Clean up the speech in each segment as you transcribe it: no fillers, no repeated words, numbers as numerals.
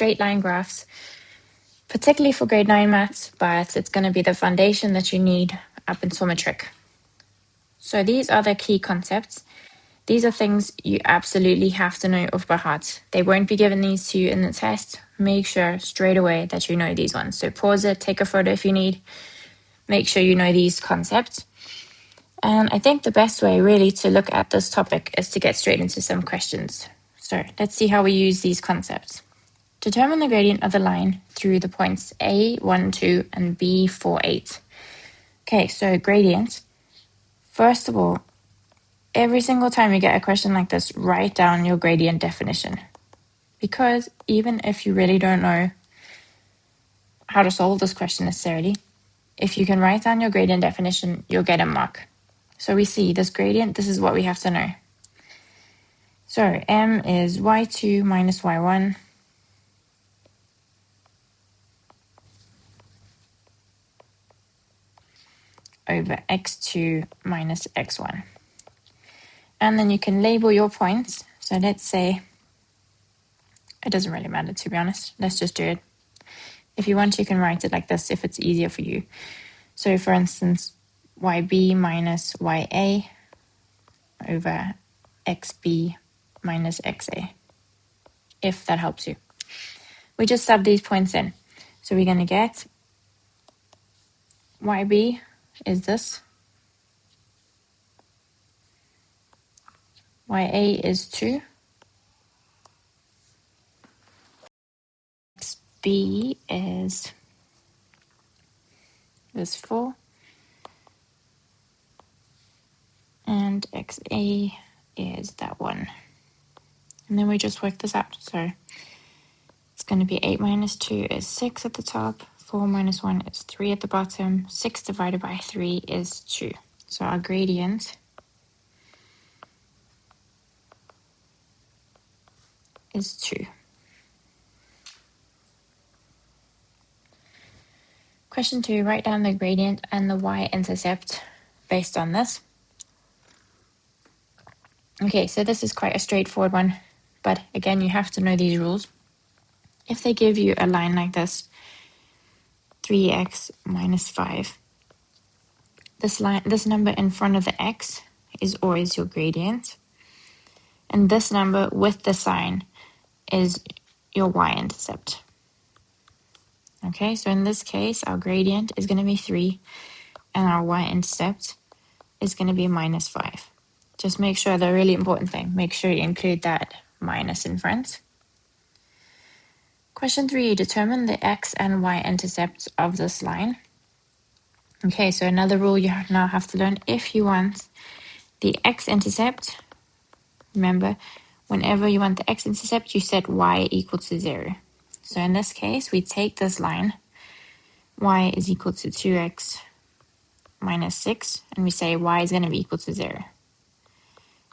straight line graphs, particularly for grade 9 maths, but it's going to be the foundation that you need up until matric. So these are the key concepts. These are things you absolutely have to know off by heart. They won't be given these to you in the test. Make sure straight away that you know these ones. So pause it, take a photo if you need. Make sure you know these concepts. And I think the best way really to look at this topic is to get straight into some questions. So let's see how we use these concepts. Determine the gradient of the line through the points A, 1, 2, and B, 4, 8. Okay, so gradient. First of all, every single time you get a question like this, write down your gradient definition. Because even if you really don't know how to solve this question necessarily, if you can write down your gradient definition, you'll get a mark. So we see this gradient, this is what we have to know. So m is y2 minus y1 over x2 minus x1. And then you can label your points. So let's say, it doesn't really matter to be honest, let's just do it. If you want, you can write it like this if it's easier for you. So for instance, yb minus ya over xb minus xa, if that helps you. We just sub these points in. So we're going to get yb is this, ya is 2, xb is this 4, and xa is that 1. And then we just work this out. So it's going to be 8 minus 2 is 6 at the top, 4 minus 1 is 3 at the bottom, 6 divided by 3 is 2. So our gradient is 2. Question 2, write down the gradient and the y-intercept based on this. Okay, so this is quite a straightforward one, but again, you have to know these rules. If they give you a line like this, 3x minus 5, this number in front of the x is always your gradient, and this number with the sign is your y-intercept. Okay, so in this case, our gradient is going to be 3, and our y-intercept is going to be minus 5. Just make sure, the really important thing, make sure you include that minus in front. Question 3, determine the x and y-intercepts of this line. Okay, so another rule you now have to learn. If you want the x-intercept, remember, whenever you want the x-intercept, you set y equal to 0. So in this case, we take this line, y is equal to 2x minus 6, and we say y is going to be equal to 0.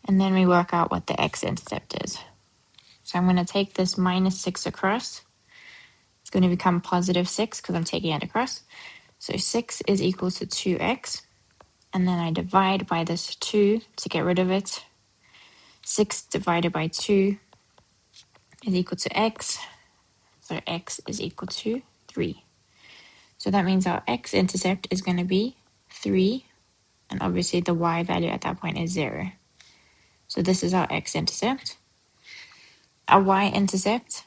And then we work out what the x-intercept is. So I'm going to take this minus 6 across. It's going to become positive 6 because I'm taking it across. So 6 is equal to 2x. And then I divide by this 2 to get rid of it. 6 divided by 2 is equal to x. So x is equal to 3. So that means our x-intercept is going to be 3. And obviously the y value at that point is 0. So this is our x-intercept. Our y-intercept,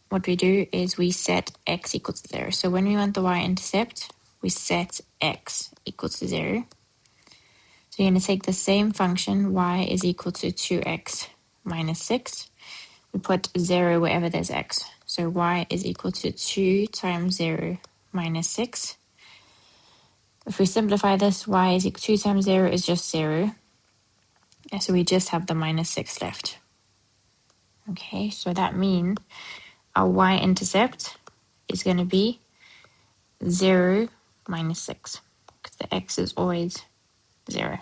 what we do is we set x equal to 0. So when we want the y-intercept, we set x equal to 0. So you're going to take the same function, y is equal to 2x minus 6. We put 0 wherever there's x. So y is equal to 2 times 0 minus 6. If we simplify this, y is equal to 2 times 0 is just 0. And so we just have the minus 6 left. Okay, so that means our y-intercept is going to be 0 minus 6, because the x is always 0.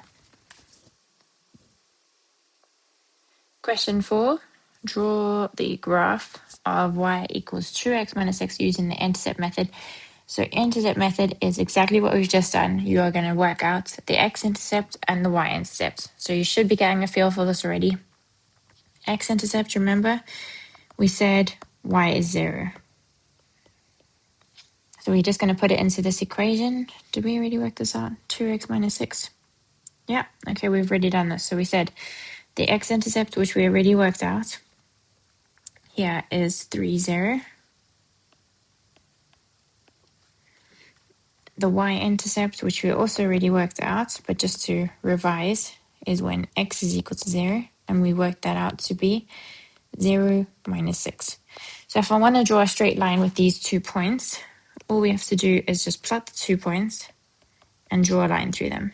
Question 4, draw the graph of y equals 2x minus x using the intercept method. So intercept method is exactly what we've just done. You are going to work out the x-intercept and the y-intercept. So you should be getting a feel for this already. X-intercept, remember, we said y is 0. So we're just going to put it into this equation. Did we already work this out? 2x minus 6. Yeah, okay, we've already done this. So we said the x-intercept, which we already worked out, here is 3, 0. The y-intercept, which we also already worked out, but just to revise, is when x is equal to 0, and we worked that out to be 0 minus 6. So if I want to draw a straight line with these 2 points, all we have to do is just plot the 2 points and draw a line through them.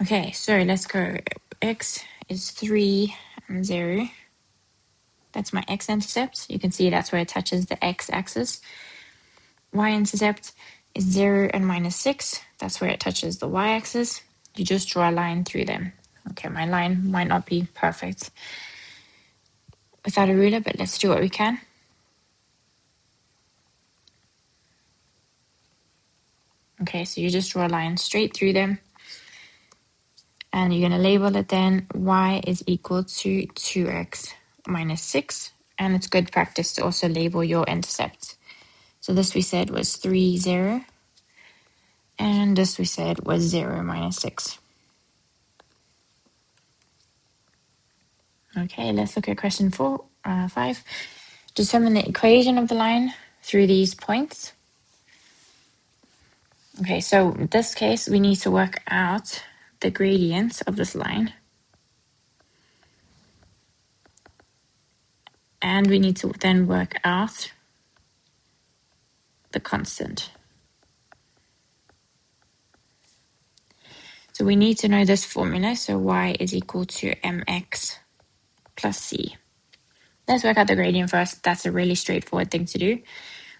Okay, so let's go. X is 3 and 0. That's my x-intercept. You can see that's where it touches the x-axis. Y-intercept is 0 and minus 6. That's where it touches the y-axis. You just draw a line through them. Okay, my line might not be perfect without a ruler, but let's do what we can. Okay, so you just draw a line straight through them. And you're going to label it then y is equal to 2x minus 6. And it's good practice to also label your intercept. So this we said was 3, 0. And this we said was 0 minus 6. Okay, let's look at question 5. Determine the equation of the line through these points. Okay, so in this case, we need to work out the gradient of this line. And we need to then work out the constant. So we need to know this formula. So y is equal to mx plus c. Let's work out the gradient first. That's a really straightforward thing to do.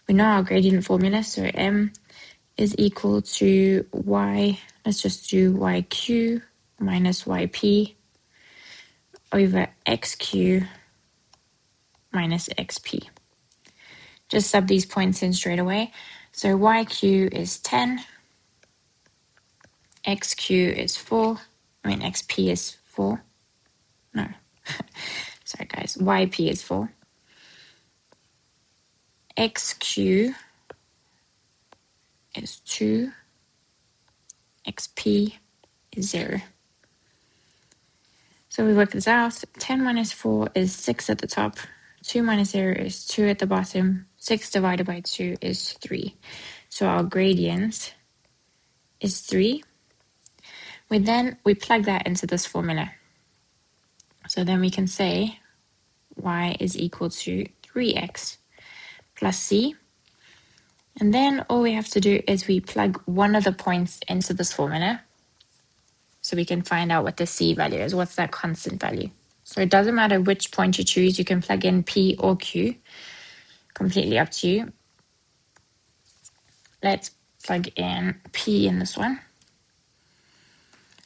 We know our gradient formula. So m is equal to y. Let's just do yq minus yp over xq minus xp. Just sub these points in straight away. So yq is 10. xq is 4. xp is 4. No. Sorry, guys. yp is 4. xq is 2. xp is 0. So we work this out. 10 minus 4 is 6 at the top. 2 minus 0 is 2 at the bottom. 6 divided by 2 is 3. So our gradient is 3. We plug that into this formula. So then we can say y is equal to 3x plus c. And then all we have to do is we plug one of the points into this formula so we can find out what the c value is. What's that constant value? So it doesn't matter which point you choose. You can plug in p or q. Completely up to you. Let's plug in p in this one.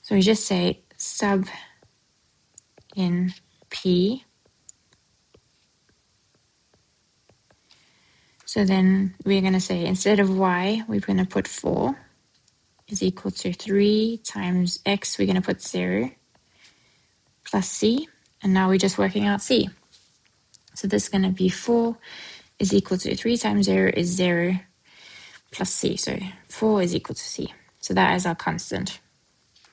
So we just say sub in p. So then we're going to say instead of y, we're going to put 4 is equal to 3 times x. We're going to put 0 plus c. And now we're just working out c. So this is going to be 4 is equal to 3 times 0 is 0 plus c. So 4 is equal to c. So that is our constant.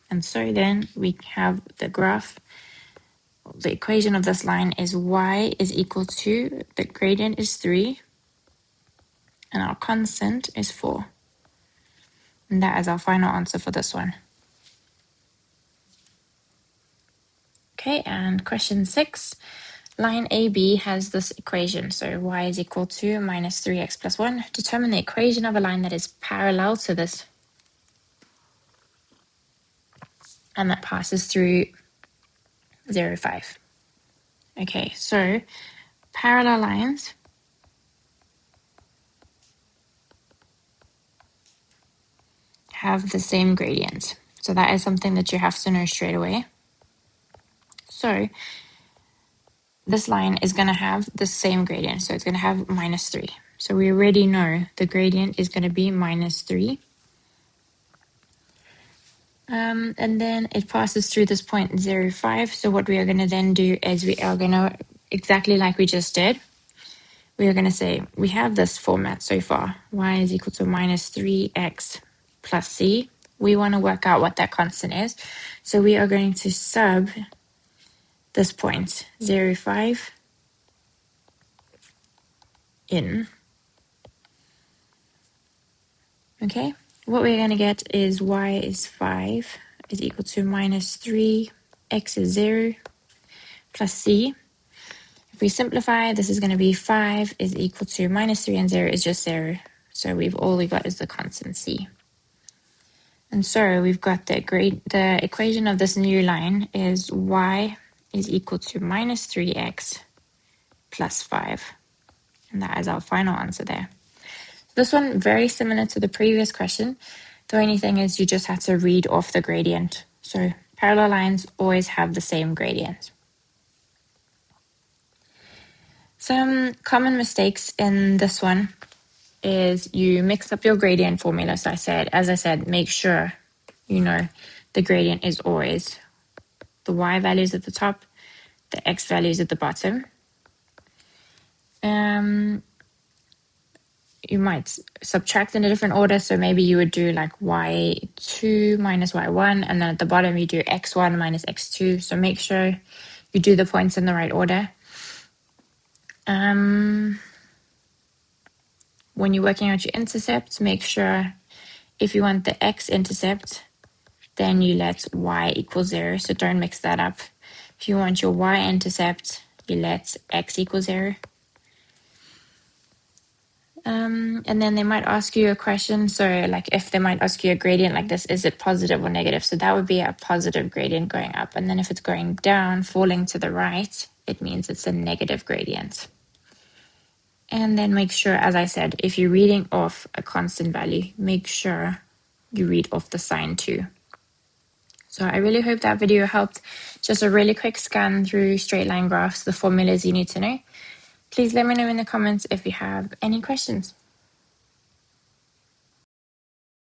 And so then we have the graph. The equation of this line is y is equal to, the gradient is 3, and our constant is 4. And that is our final answer for this one. Okay, and question 6. Line AB has this equation. So y is equal to minus 3x plus 1. Determine the equation of a line that is parallel to this. And that passes through 0, 5. Okay, so parallel lines have the same gradient. So that is something that you have to know straight away. So this line is going to have the same gradient. So it's going to have minus 3. So we already know the gradient is going to be minus 3. And then it passes through this point 0, 5. So what we are going to then do is we are going to exactly like we just did, we are going to say we have this format so far. Y is equal to minus 3x plus c. We want to work out what that constant is. So we are going to sub this point, 0, 5 in. Okay, what we're going to get is y is 5 is equal to minus 3, x is 0, plus c. If we simplify, this is going to be 5 is equal to minus 3 and 0 is just 0. So all we got is the constant c. And so we've got the equation of this new line is y is equal to minus 3x plus 5. And that is our final answer there. This one, very similar to the previous question. The only thing is you just have to read off the gradient. So parallel lines always have the same gradient. Some common mistakes in this one is you mix up your gradient formula. So as I said, make sure you know the gradient is always the y values at the top, the x values at the bottom. You might subtract in a different order. So maybe you would do like y2 minus y1, and then at the bottom you do x1 minus x2. So make sure you do the points in the right order. When you're working out your intercepts, make sure if you want the x-intercept, then you let y equal 0. So don't mix that up. If you want your y-intercept, you let x equal 0. And then they might ask you a question. So like if they might ask you a gradient like this, is it positive or negative? So that would be a positive gradient going up. And then if it's going down, falling to the right, it means it's a negative gradient. And then make sure, as I said, if you're reading off a constant value, make sure you read off the sign too. So I really hope that video helped. Just a really quick scan through straight line graphs, the formulas you need to know. Please let me know in the comments if you have any questions.